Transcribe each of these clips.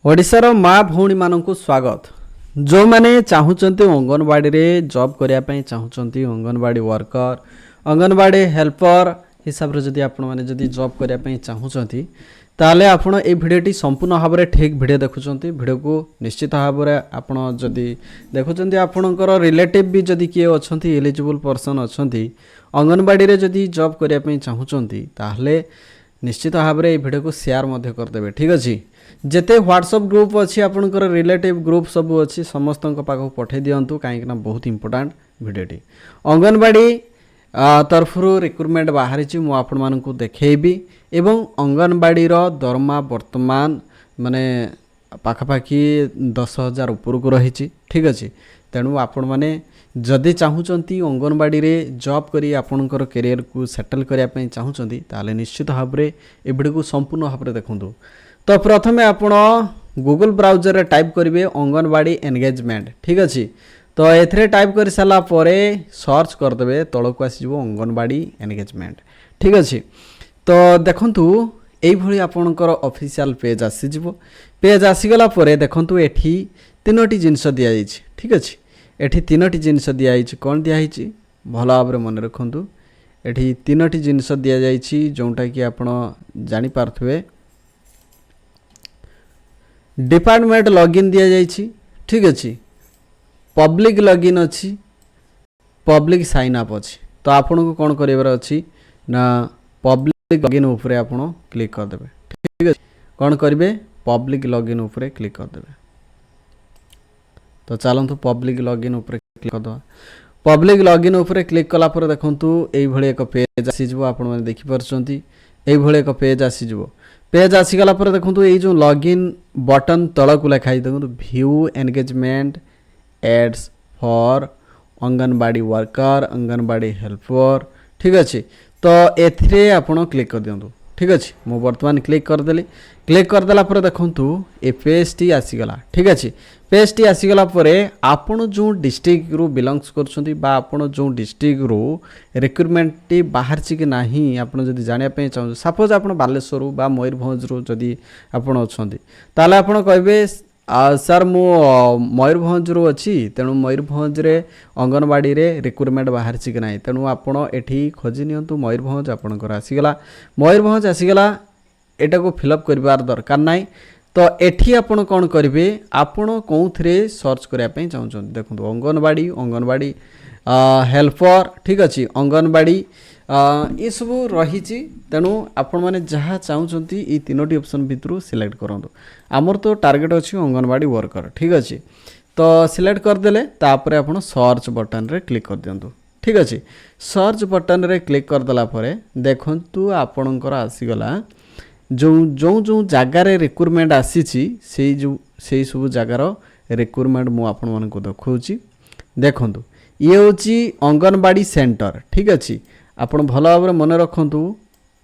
ओडिशार माँ भौणी मानक स्वागत। जो मैंने चाहूँगी अंगनवाड़ी रे जॉब करने चाहूँगी अंगनवाड़ी वर्कर अंगनवाड़ी हेल्पर हिसाब से जदि आपण मैंने जदि जॉब करने चाहूँगी ताले आपण ए भिडियोटी संपूर्ण भाव में ठीक भिडियो देखुंत भिडियो को निश्चित भाव में आपण जदि देखुंत आपणकर रिलेटिव भी जदि किए अच्छा एलिजिबल पर्सन अच्छा अंगनवाड़ी रे जदि जॉब करने चाहूँगी ताहले निश्चित भाव में भिडियो को शेयर मध्य करदेवे। ठीक अच्छे जिते व्हाट्सएप ग्रुप अच्छी आपंकर रिलेटिव ग्रुप सब अच्छी समस्त पाखक पठे दिंतु कहीं बहुत इंपोर्टाट भिडियोटी अंगनवाड़ी तरफ रिक्रुटमेंट बाहरी मुझे देखी एवं अंगनवाड़ी दरमा वर्तमान माने पाखापाखि 10,000 उपरक रही। ठीक अच्छे तेणु आपण मैंने जदि चाहूँगी अंगनवाड़ी रे जॉब करी आपणकर कैरियर को सेटल करने चाहूँगी ताले निश्चित भाव में ए वीडियो को संपूर्ण भाव में देखूँ। तो प्रथमे आपण गूगल ब्राउजर रे टाइप करेंगे अंगनवाड़ी एंगेजमेंट। ठीक अच्छे तो एथरे टाइप कर सारा पर सर्च करदे तौक आसीज अंगनवाड़ी एंगेजमेंट। ठीक अच्छे तो देखंतु यही आपणकर ऑफिशियल पेज आसीज पेज आसीगला देखंतु एठी तीनोटी जिनस दिया जाइए। ठीक अच्छे एठी तीनोटी जिनस दिया जाइए कौन दिखाई भल भाव में मन रखु एठी तीनोटी जिनस दिया जाइए जोटा कि आपण जानी पारथुवे डिपार्टमेंट लॉगिन दिया जाइए। ठीक अच्छे पब्लिक लॉगिन अच्छी पब्लिक साइन अप अच्छी तो आपन को कौन करार अच्छी ना पब्लिक लॉगिन उपरे आपण क्लिक करदे। ठीक अच्छे कौन करेंगे पब्लिक लॉगिन उपरे क्लिक करदे। तो चलतु पब्लिक लॉगिन उपरे क्लिक करदे। पब्लिक लॉगिन उपरे क्लिक कलापर देखंतु एई एक पेज आसीजो आपण माने देखि परछंती एई एक पेज आसीजो पेज आसीगला पर देखो ये जो लॉगिन बटन तल को लिखाई देखो view engagement aids for anganwadi worker anganwadi helper. ठीक अच्छे तो एथिरे आपण क्लिक कर दिंतु। ठीक अच्छे मु बर्तमान क्लिक करदेली क्लिक करदेला पर देखंतु ए पेज टी आसीगला। ठीक अच्छे पेज टी आसीगला परे आपण जो डिस्ट्रिक्ट रु बिलोंग्स करछंती बा आपण जो डिस्ट्रिक्ट रु रिक्रुटमेंट टी बाहर छि कि नाही आपण जदि जानिया पे चाहू सपोज आपण बालेश्वर बा मयूरभंज रु जदि आपण अछंती ताले आपण कहबे सर मु मयूरभंज रु अछि तेणु मयूरभंज रे अंगनवाड़ी रे रिक्रुटमेंट बाहर छि कि नाही तेणु आपण एठी खोजि नियंतु मयूरभंज आपणकर आसीगला मयूरभंज आसीगला एटा को फिलअप करबार दरकार नाही। तो एठी आपण कौन करेंगे आपण कौन सर्च करने चाहूँ देखो अंगनवाड़ी अंगनवाड़ी हेल्पर। ठीक अच्छे अंगनवाड़ी ये सब रही तेणु आपण मैंने जहाँ चाहूँगी ये तीनोटी ऑप्शन भितर सिलेक्ट करूँ आमर तो टार्गेट अच्छी अंगनवाड़ी वर्कर। ठीक अच्छे तो सिलेक्ट करदेले तापर आपण सर्च बटन रे क्लिक कर दिंतु। ठीक अच्छे सर्च बटन रे क्लिक करदेला देखु आपणकर आसीगला जो जो जो जगार रिक्रुटमेंट आसी से सब जगार रिक्रुटमेंट मु आपण मन को देखौची देखंतु ये होची अंगनवाड़ी सेंटर। ठीक अच्छे आपण भल भाव में मन रखंतु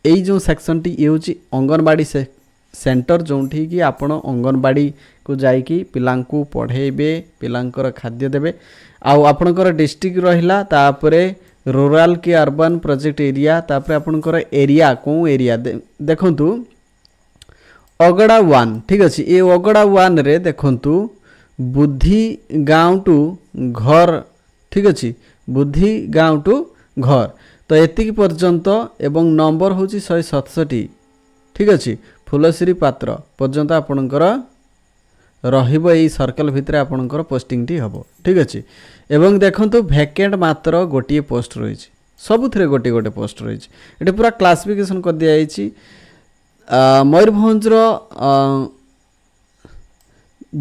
एई जो सेक्शन टी ये होची अंगनवाड़ी सेंटर जोठी कि आपण अंगनवाड़ी को जाइकी पिलांकु पढ़ेबे पिलांकर खाद्य देबे आउ आपणकर डिस्ट्रिक्ट रहिला तापरे रूरल के अर्बन प्रोजेक्ट एरिया तापरे आपणकर एरिया को एरिया देखंतु अगड़ा 1। ठीक अच्छे ये अगड़ा 1 रे देखंतु बुद्धि गाँव टू घर। ठीक अच्छे बुद्धि गाँव टू घर तो एतिक पर्यंत एवं नंबर हूँ 167। ठीक अच्छे फुलश्री पात्र पर्यंत आपणकर रहिबो एई सर्कल भितर आपणकर पोस्टिंग टी हबो। ठीक अच्छे एवं देखंतु वैकेंट मात्र गोटे पोस्ट रही सबुथिरे गोटे गोटे पोस्ट रही ये पूरा क्लासिफिकेशन कर दिया जाइए मयूरभंज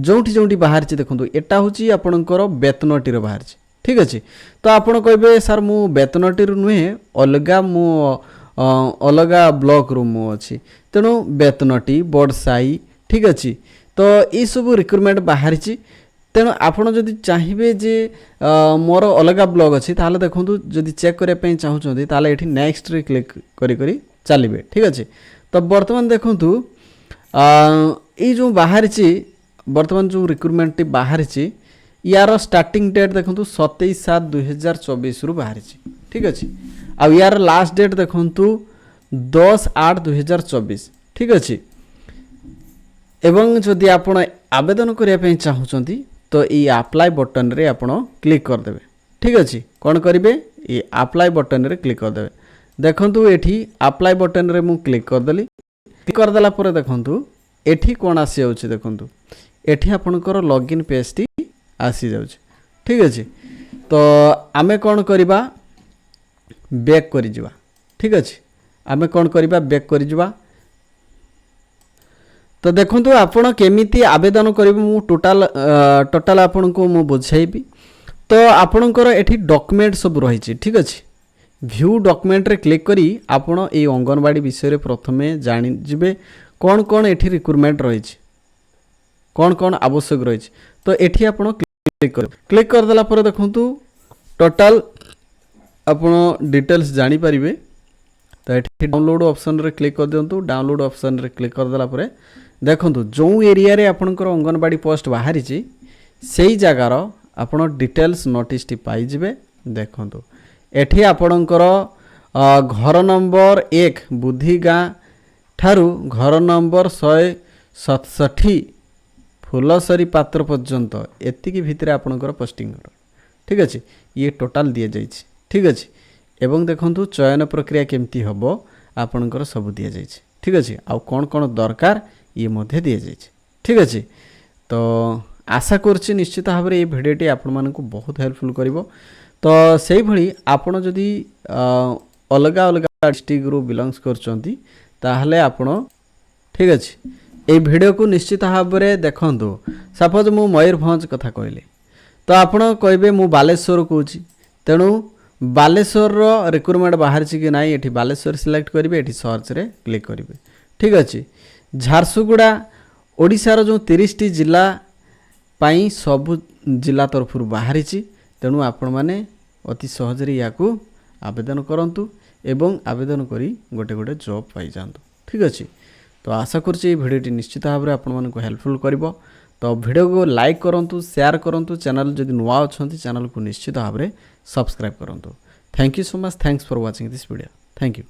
जोठी जोठी बाहर देखो एटा हूँ आपणकर बेतनटी बाहर। ठीक अच्छे तो आपण कहे सर मु बेतनटी नुहे अलगा मु अलगा ब्लॉक रू मु अच्छी तेणु बेतनटी बड़साई। ठीक अच्छे तो ये सब रिक्रुटमेंट बाहर तेणु आपण जदि चाहिए जे मोर अलग ब्लॉक अच्छी ताहले देखो जदि चेक करने चाहूँगी ताहले एठी नेक्स्ट रे क्लिक करी चलिए। ठीक अच्छे तो बर्तमान देखंतु ये जो बाहर बर्तमान जो रिक्रुटमेंट बाहर यार स्टार्टिंग डेट देखंतु 27/7/2024 रु बाहर। ठीक अच्छे आ यार लास्ट डेट देखंतु 10/8/2024। ठीक अच्छे एवं जदि आपण आवेदन करने पे चाहूँगी तो ये अप्लाई बटन रे आपण क्लिक करदे। ठीक अच्छे कौन करेंगे ये अप्लाई बटन रे क्लिक करदे। देखंतु एठी अप्लाई बटन रे मु क्लिक करदेली। क्लिक करदेला पर देखंतु एठी कौन आसी जाउछि देखंतु एठी आपणकर लॉगिन पेज टी आसी जाउछि। ठीक अच्छे तो आमे कौन करिबा बैक करि जिबा। ठीक अच्छे आमे कौन करिबा बैक करि जिबा। तो देखंतु आपण केमिति आवेदन करिबे मु टोटल आपण को मु बुझाइबी। तो आपणकर एठी डॉक्यूमेंट सब रही। ठीक अच्छे व्यू डॉक्यूमेंट रे क्लिक करी आपण ए अंगनवाड़ी विषय रे प्रथमे जानि जिबे कौन कौन एठी रिक्वायरमेंट रही कौन कौन आवश्यक रही। तो एठी आपण क्लिक कर देला पर देखंतु टोटल आपण डिटेल्स जानि परिबे। तो एठी डाउनलोड ऑप्शन रे क्लिक कर दियंतु। डाउनलोड ऑप्शन रे क्लिक कर देला पर देखंतु जो एरिया रे आपणकर अंगनवाड़ी पोस्ट बाहरी छि सेही जगार आपण डिटेल्स नोटिस टी पाई जिबे। देखंतु एठी आपणकर घर नंबर 1 बुद्धि गाँ ठारू घर नंबर 167 फुलसरी पात्र पर्यंत एतिकी भितर आपणकर पोस्टिंग। ठीक अच्छे ये टोटाल दि जाइए। ठीक अच्छे एवं देखंतु चयन प्रक्रिया केमती हबो आपणकर सब दि जाइए। ठीक अच्छे आउ कौन कौन दरकार ये मध्य दि जाइए। ठीक अच्छे तो आशा करछि निश्चित भाव में ये भिडियोटी आपण मानकु बहुत हेल्पफुल करिवो। तो सेही भली आपण जदि अलग अलग डिस्ट्रिक्ट रु बिलोंग्स करचंती ताहले आपण ठीक अच्छे ये भिडियो को निश्चित भाव में देखंतु। सपोज मु मयूरभंज कथा कहले तो आपण कहबे मु बालेश्वर कहूची तेणु बालेश्वर रो रिक्वायरमेंट बाहर कि ना ये बालेश्वर सिलेक्ट करेंगे ये सर्च रे क्लिक करेंगे। ठीक अच्छे झारसुगुड़ा ओडिशार जो 30 टी जिला पाई सबु जिला तरफ बाहरी तेणु आपण माने अति सहजरे या आवेदन करंतु एवं आवेदन करी गोटे गोटे जॉब पाई जांतु। ठीक अच्छे तो आशा करछि भिडियोटी निश्चित भाव में आपण मानकु हेल्पफुल करिवो। तो भिडियो को लाइक करंतु शेयर करंतु चैनल जदि नुआ अछंती चैनल को निश्चित भाव में सब्सक्राइब करंतु। Thank you so much thanks for watching this video. Thank you.